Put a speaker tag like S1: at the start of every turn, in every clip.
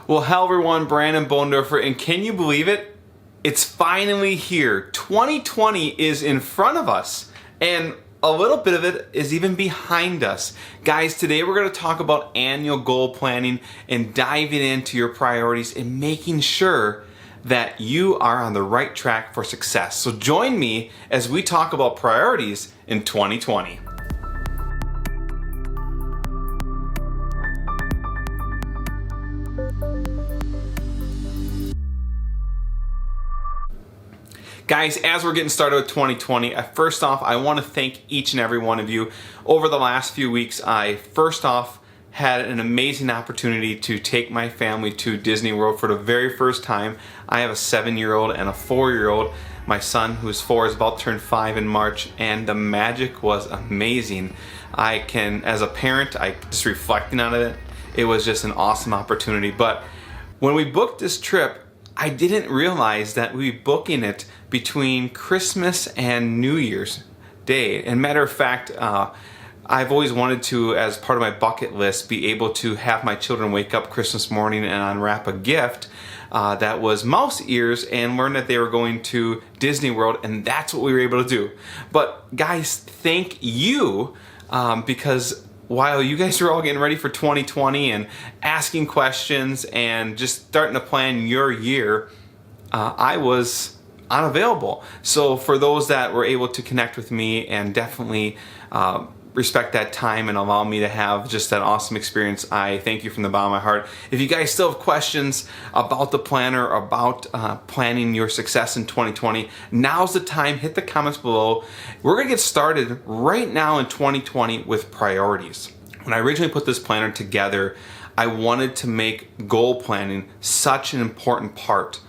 S1: Well, hello everyone, Branden Bodendorfer, and can you believe it? It's finally here. 2020 is in front of us, and a little bit of it is even behind us. Guys, today we're going to talk about annual goal planning and diving into your priorities and making sure that you are on the right track for success. So join me as we talk about priorities in 2020. Guys, as we're getting started with 2020, first off, I want to thank each and every one of you. Over the last few weeks, I first off had an amazing opportunity to take my family to Disney World for the very first time. I have a 7-year-old and a 4-year-old. My son, who's 4, is about to turn 5 in March, and the magic was amazing. As a parent, just reflecting on it, it was just an awesome opportunity. But when we booked this trip, I didn't realize that we'd be booking it between Christmas and New Year's Day. And matter of fact, I've always wanted to, as part of my bucket list, be able to have my children wake up Christmas morning and unwrap a gift that was mouse ears and learn that they were going to Disney World, and that's what we were able to do. But guys, thank you, because while you guys are all getting ready for 2020 and asking questions and just starting to plan your year, I was unavailable. So for those that were able to connect with me and definitely respect that time and allow me to have just that awesome experience, I thank you from the bottom of my heart. If you guys still have questions about the planner, about planning your success in 2020, now's the time. Hit the comments below. We're gonna get started right now in 2020 with priorities. When I originally put this planner together, I wanted to make goal planning such an important part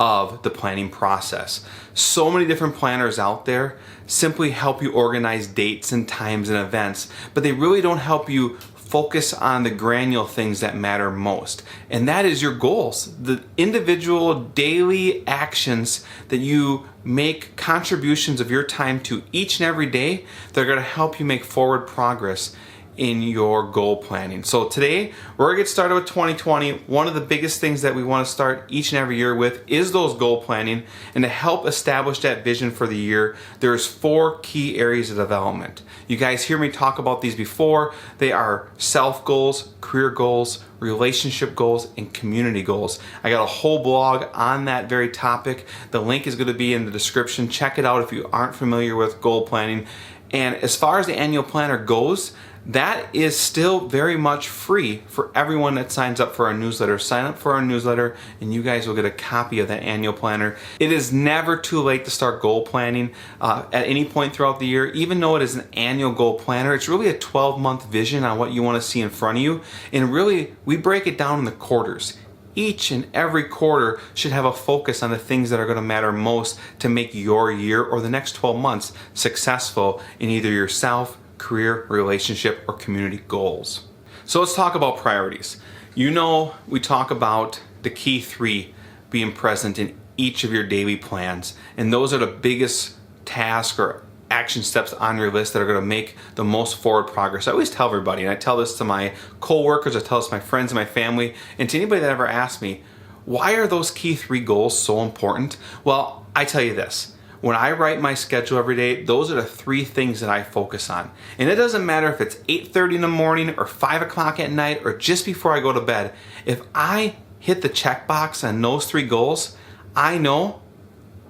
S1: of the planning process. So many different planners out there simply help you organize dates and times and events, but they really don't help you focus on the granular things that matter most. And that is your goals, the individual daily actions that you make contributions of your time to each and every day that are going to help you make forward progress in your goal planning. So today we're gonna get started with 2020. One of the biggest things that we want to start each and every year with is those goal planning, and to help establish that vision for the year, there's 4 key areas of development. You guys hear me talk about these before. They are self goals, career goals, relationship goals, and community goals. I got a whole blog on that very topic. The link is going to be in the description. Check it out if you aren't familiar with goal planning. And as far as the annual planner goes, that is still very much free for everyone that signs up for our newsletter. Sign up for our newsletter and you guys will get a copy of that annual planner. It is never too late to start goal planning at any point throughout the year. Even though it is an annual goal planner, it's really a 12-month vision on what you want to see in front of you. And really, we break it down in the quarters. Each and every quarter should have a focus on the things that are going to matter most to make your year or the next 12 months successful in either yourself, career, relationship, or community goals. So let's talk about priorities. You know, we talk about the key 3 being present in each of your daily plans, and those are the biggest tasks or action steps on your list that are going to make the most forward progress. I always tell everybody, and I tell this to my coworkers, I tell this to my friends and my family, and to anybody that ever asks me, why are those key 3 goals so important? Well, I tell you this. When I write my schedule every day, those are the 3 things that I focus on. And it doesn't matter if it's 8:30 in the morning or 5 o'clock at night or just before I go to bed. If I hit the checkbox on those 3 goals, I know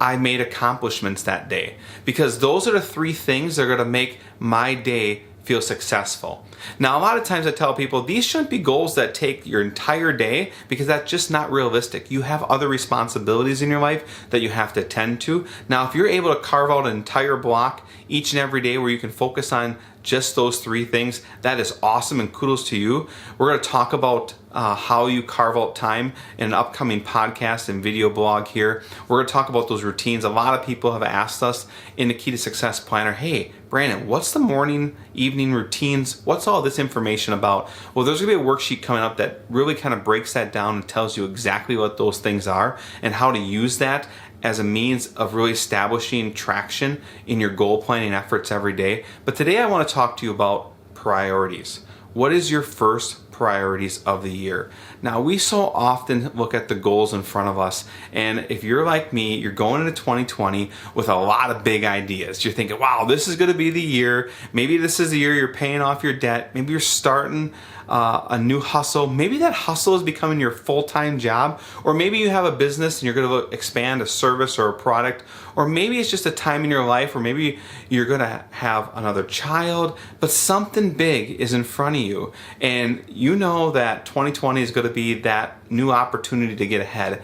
S1: I made accomplishments that day, because those are the 3 things that are going to make my day feel successful. Now, a lot of times I tell people these shouldn't be goals that take your entire day, because that's just not realistic. You have other responsibilities in your life that you have to attend to. Now, if you're able to carve out an entire block each and every day where you can focus on just those 3 things, that is awesome, and kudos to you. We're going to talk about how you carve out time in an upcoming podcast and video blog here. We're going to talk about those routines. A lot of people have asked us in the Key2Success Planner, hey, Branden, what's the morning, evening routines? What's all this information about? Well, there's going to be a worksheet coming up that really kind of breaks that down and tells you exactly what those things are and how to use that as a means of really establishing traction in your goal planning efforts every day. But today I want to talk to you about priorities. What is your first priorities of the year? Now, we so often look at the goals in front of us, and if you're like me, you're going into 2020 with a lot of big ideas. You're thinking, wow, this is going to be the year. Maybe this is the year you're paying off your debt. Maybe you're starting a new hustle. Maybe that hustle is becoming your full-time job, or maybe you have a business and you're going to expand a service or a product, or maybe it's just a time in your life, or maybe you're going to have another child, but something big is in front of you, and you know that 2020 is going to be that new opportunity to get ahead.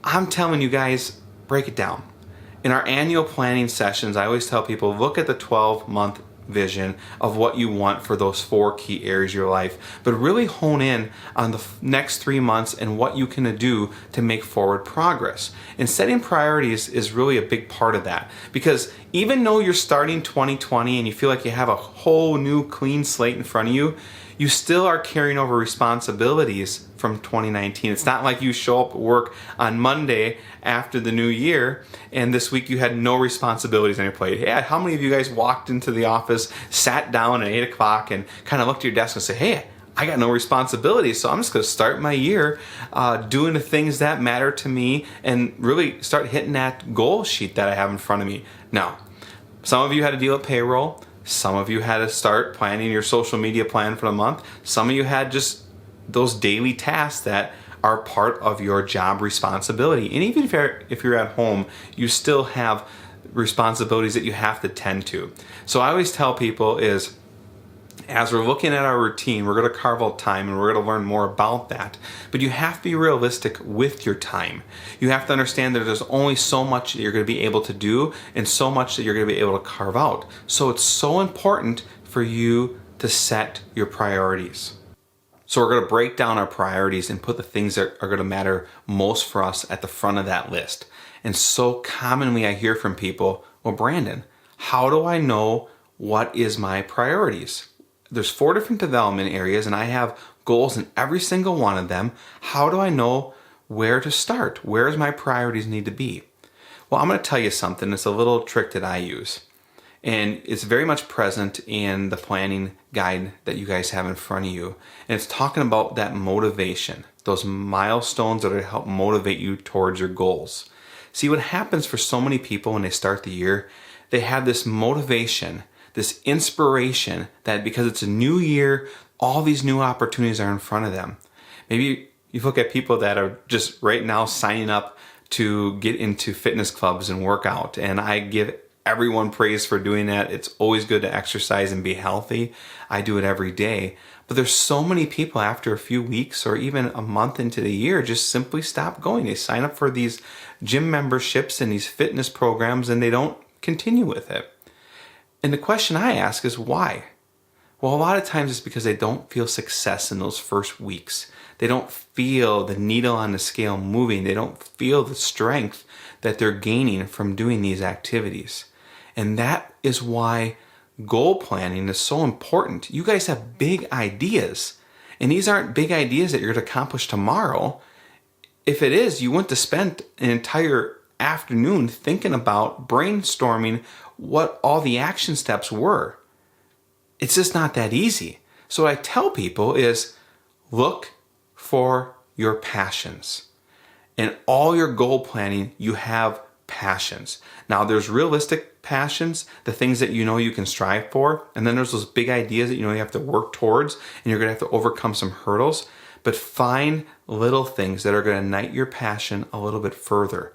S1: I'm telling you guys, break it down. In our annual planning sessions, I always tell people, look at the 12-month vision of what you want for those 4 key areas of your life, but really hone in on the next 3 months and what you can do to make forward progress. And setting priorities is really a big part of that, because even though you're starting 2020 and you feel like you have a whole new clean slate in front of you, you still are carrying over responsibilities from 2019. It's not like you show up at work on Monday after the new year and this week you had no responsibilities on your plate. Yeah, how many of you guys walked into the office, sat down at 8 o'clock and kind of looked at your desk and said, hey, I got no responsibilities, so I'm just going to start my year doing the things that matter to me and really start hitting that goal sheet that I have in front of me. Now, some of you had to deal with payroll. Some of you had to start planning your social media plan for the month. Some of you had just those daily tasks that are part of your job responsibility. And even if you're at home, you still have responsibilities that you have to tend to. So I always tell people is, as we're looking at our routine, we're going to carve out time and we're going to learn more about that. But you have to be realistic with your time. You have to understand that there's only so much that you're going to be able to do and so much that you're going to be able to carve out. So it's so important for you to set your priorities. So we're going to break down our priorities and put the things that are going to matter most for us at the front of that list. And so commonly I hear from people, well, Branden, how do I know what is my priorities? There's 4 different development areas and I have goals in every single one of them. How do I know where to start? Where does my priorities need to be? Well, I'm going to tell you something. It's a little trick that I use. And it's very much present in the planning guide that you guys have in front of you. And it's talking about that motivation, those milestones that are to help motivate you towards your goals. See, what happens for so many people when they start the year, they have this motivation, this inspiration that because it's a new year, all these new opportunities are in front of them. Maybe you look at people that are just right now signing up to get into fitness clubs and work out. And I give everyone praise for doing that. It's always good to exercise and be healthy. I do it every day. But there's so many people after a few weeks or even a month into the year just simply stop going. They sign up for these gym memberships and these fitness programs and they don't continue with it. And the question I ask is why? Well, a lot of times it's because they don't feel success in those first weeks. They don't feel the needle on the scale moving. They don't feel the strength that they're gaining from doing these activities. And that is why goal planning is so important. You guys have big ideas, and these aren't big ideas that you're going to accomplish tomorrow. If it is, you want to spend an entire afternoon thinking about brainstorming what all the action steps were. It's just not that easy. So what I tell people is look for your passions. In all your goal planning, you have passions. Now there's realistic passions, the things that you know you can strive for, and then there's those big ideas that you know you have to work towards and you're going to have to overcome some hurdles, but find little things that are going to ignite your passion a little bit further.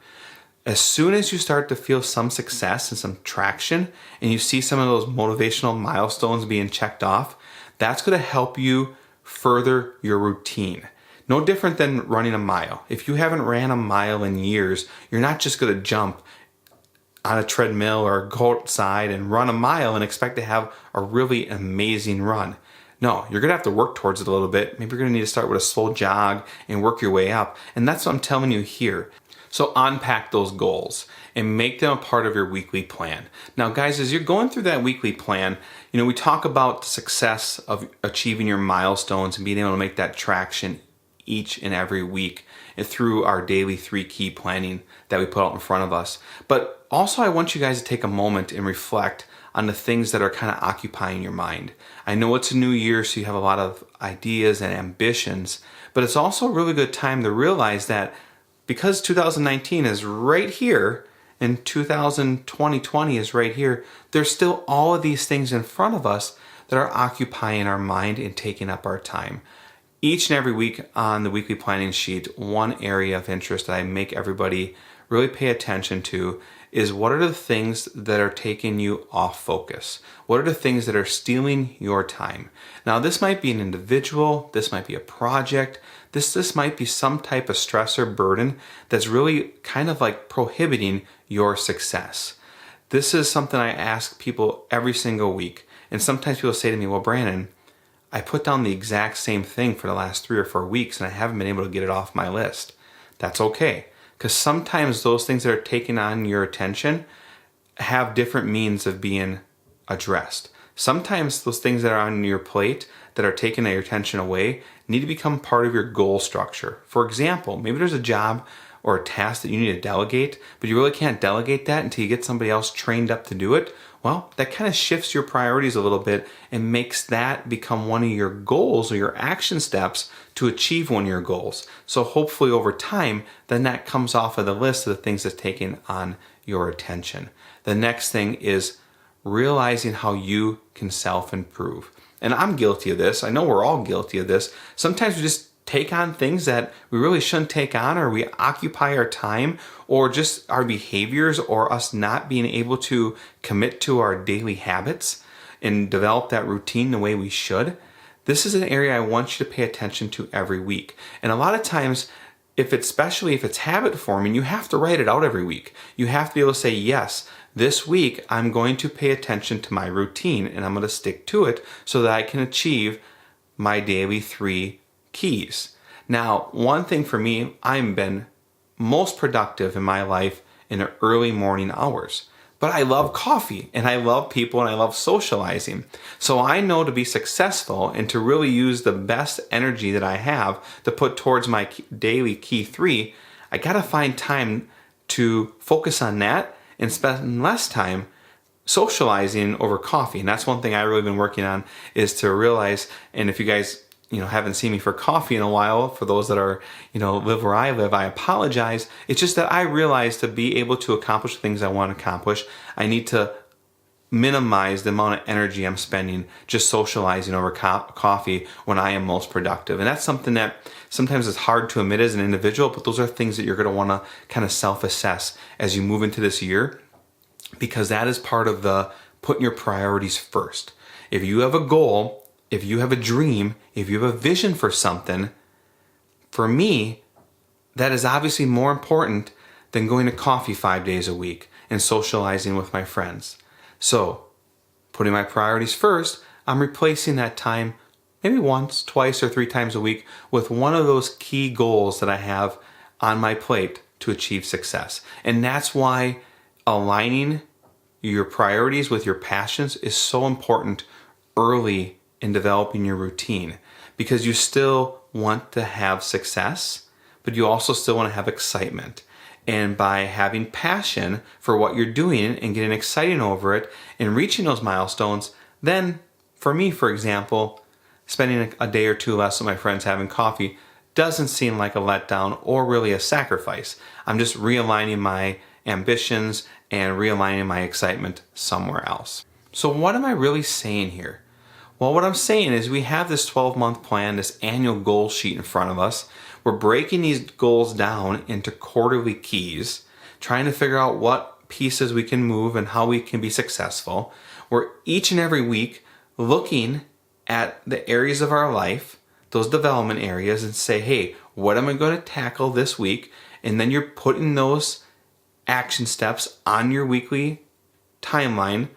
S1: As soon as you start to feel some success and some traction and you see some of those motivational milestones being checked off, that's going to help you further your routine. No different than running a mile. If you haven't ran a mile in years, you're not just going to jump on a treadmill or go outside and run a mile and expect to have a really amazing run. No, you're going to have to work towards it a little bit. Maybe you're going to need to start with a slow jog and work your way up. And that's what I'm telling you here. So unpack those goals and make them a part of your weekly plan. Now, guys, as you're going through that weekly plan, we talk about the success of achieving your milestones and being able to make that traction each and every week and through our daily 3 key planning that we put out in front of us. But also I want you guys to take a moment and reflect on the things that are kind of occupying your mind. I know it's a new year, so you have a lot of ideas and ambitions, But it's also a really good time to realize that because 2019 is right here and 2020 is right here, there's still all of these things in front of us that are occupying our mind and taking up our time. Each and every week on the weekly planning sheet, one area of interest that I make everybody really pay attention to is what are the things that are taking you off focus? What are the things that are stealing your time? Now, this might be an individual, this might be a project, this might be some type of stress or burden that's really kind of like prohibiting your success. This is something I ask people every single week. And sometimes people say to me, well, Branden, I put down the exact same thing for the last 3 or 4 weeks and I haven't been able to get it off my list. That's okay. Because sometimes those things that are taking on your attention have different means of being addressed. Sometimes those things that are on your plate that are taking your attention away need to become part of your goal structure. For example, maybe there's a job or a task that you need to delegate, but you really can't delegate that until you get somebody else trained up to do it. Well, that kind of shifts your priorities a little bit and makes that become one of your goals or your action steps to achieve one of your goals. So hopefully over time, then that comes off of the list of the things that's taking on your attention. The next thing is realizing how you can self-improve. And I'm guilty of this. I know we're all guilty of this. Sometimes we just take on things that we really shouldn't take on, or we occupy our time, or just our behaviors, or us not being able to commit to our daily habits and develop that routine the way we should. This is an area I want you to pay attention to every week. And a lot of times, especially if it's habit forming, you have to write it out every week. You have to be able to say, yes, this week I'm going to pay attention to my routine and I'm going to stick to it so that I can achieve my daily 3 keys. Now, one thing for me, I've been most productive in my life in the early morning hours. But I love coffee and I love people and I love socializing. So I know to be successful and to really use the best energy that I have to put towards my daily key 3, I gotta find time to focus on that and spend less time socializing over coffee. And that's one thing I've really been working on, is to realize, and if you guys haven't seen me for coffee in a while, for those that are, live where I live, I apologize. It's just that I realize to be able to accomplish the things I want to accomplish, I need to minimize the amount of energy I'm spending just socializing over coffee when I am most productive. And that's something that sometimes is hard to admit as an individual, but those are things that you're going to want to kind of self-assess as you move into this year, because that is part of the putting your priorities first. If you have a goal, if you have a dream, if you have a vision for something, for me, that is obviously more important than going to coffee 5 days a week and socializing with my friends. So, putting my priorities first, I'm replacing that time maybe once, twice, or 3 times a week with one of those key goals that I have on my plate to achieve success. And that's why aligning your priorities with your passions is so important early in developing your routine, because you still want to have success, but you also still want to have excitement. And by having passion for what you're doing and getting excited over it and reaching those milestones, then for me, for example, spending a day or 2 less with my friends having coffee doesn't seem like a letdown or really a sacrifice. I'm just realigning my ambitions and realigning my excitement somewhere else. So what am I really saying here? Well, what I'm saying is we have this 12-month plan, this annual goal sheet in front of us. We're breaking these goals down into quarterly keys, trying to figure out what pieces we can move and how we can be successful. We're each and every week looking at the areas of our life, those development areas, and say, hey, what am I going to tackle this week? And then you're putting those action steps on your weekly timeline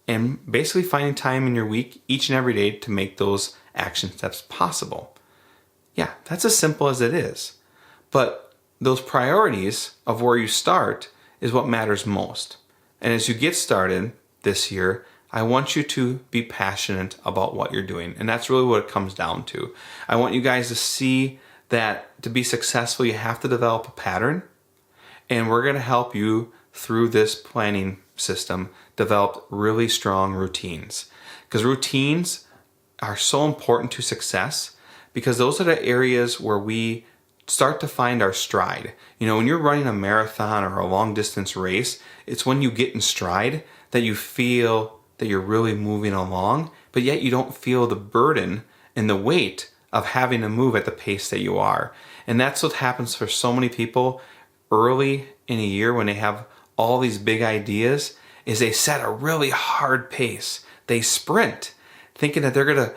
S1: and basically finding time in your week each and every day to make those action steps possible. Yeah, that's as simple as it is. But those priorities of where you start is what matters most. And as you get started this year, I want you to be passionate about what you're doing. And that's really what it comes down to. I want you guys to see that to be successful, you have to develop a pattern. And we're going to help you through this planning system develop really strong routines. Because routines are so important to success, because those are the areas where we start to find our stride. You know, when you're running a marathon or a long distance race, it's when you get in stride that you feel that you're really moving along, but yet you don't feel the burden and the weight of having to move at the pace that you are. And that's what happens for so many people early in a year when they have all these big ideas, is they set a really hard pace. They sprint, thinking that they're gonna,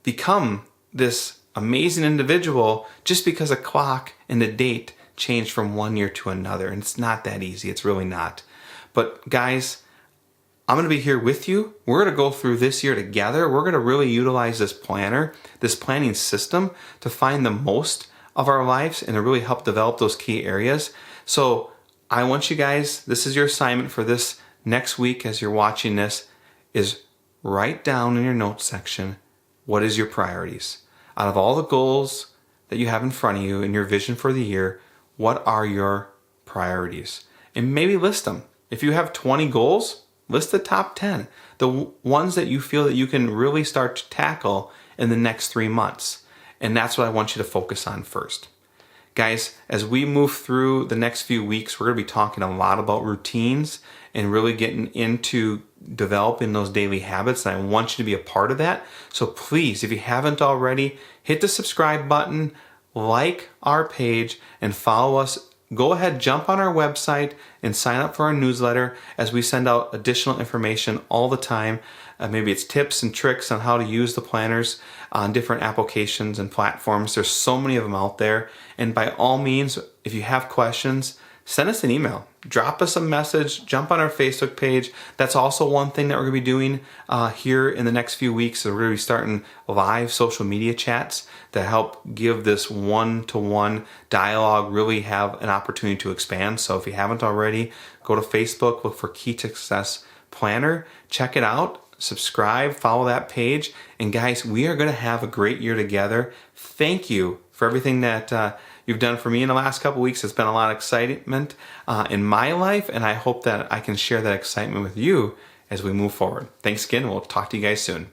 S1: become this amazing individual just because a clock and the date changed from one year to another. And it's not that easy. It's really not. But guys, I'm going to be here with you. We're going to go through this year together. We're going to really utilize this planner, this planning system, to find the most of our lives and to really help develop those key areas. So I want you guys, this is your assignment for this next week as you're watching this, is write down in your notes section, what is your priorities? Out of all the goals that you have in front of you and your vision for the year, what are your priorities? And maybe list them. If you have 20 goals, list the top 10, the ones that you feel that you can really start to tackle in the next 3 months. And that's what I want you to focus on first. Guys, as we move through the next few weeks, we're going to be talking a lot about routines and really getting into developing those daily habits. And I want you to be a part of that. So please, if you haven't already, hit the subscribe button, like our page, and follow us. Go ahead, jump on our website and sign up for our newsletter as we send out additional information all the time. Maybe it's tips and tricks on how to use the planners on different applications and platforms. There's so many of them out there. And by all means, if you have questions, send us an email. Drop us a message. Jump on our Facebook page. That's also one thing that we're going to be doing here in the next few weeks. So we're going to be starting live social media chats to help give this one-to-one dialogue really have an opportunity to expand. So if you haven't already, go to Facebook, look for Key2Success Planner, check it out, subscribe, follow that page. And guys, we are going to have a great year together. Thank you for everything that you've done for me in the last couple weeks. It's been a lot of excitement in my life, and I hope that I can share that excitement with you as we move forward. Thanks again. We'll talk to you guys soon.